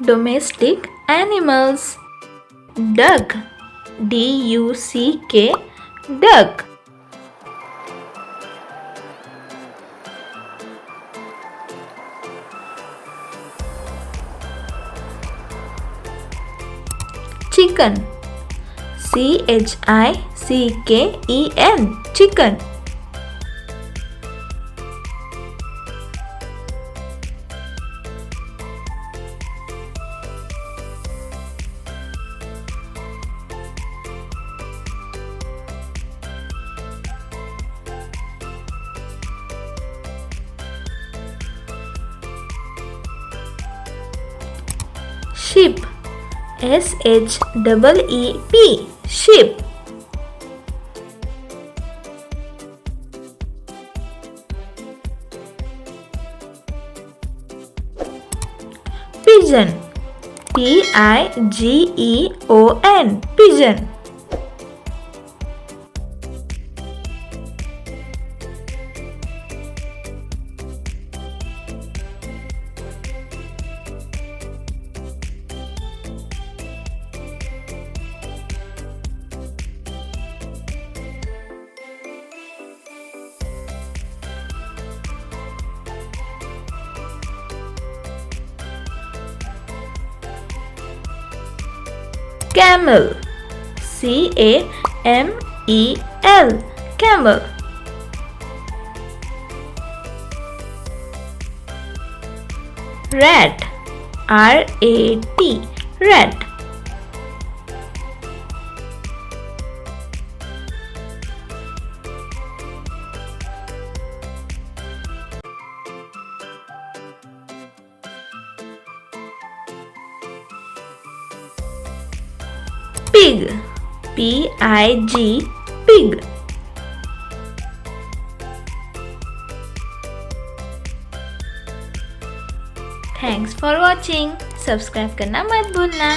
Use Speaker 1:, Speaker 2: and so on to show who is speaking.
Speaker 1: Domestic animals. Duck. D-U-C-K. Duck. Chicken. C-H-I-C-K-E-N. Chicken. Sheep. S-H-E-E-P. Sheep. Pigeon. P-I-G-E-O-N. Pigeon. Camel. C-A-M-E-L. Camel. Rat. R-A-T. Rat. Pig. P-I-G. Pig. Thanks for watching. Subscribe करना मत भूलना.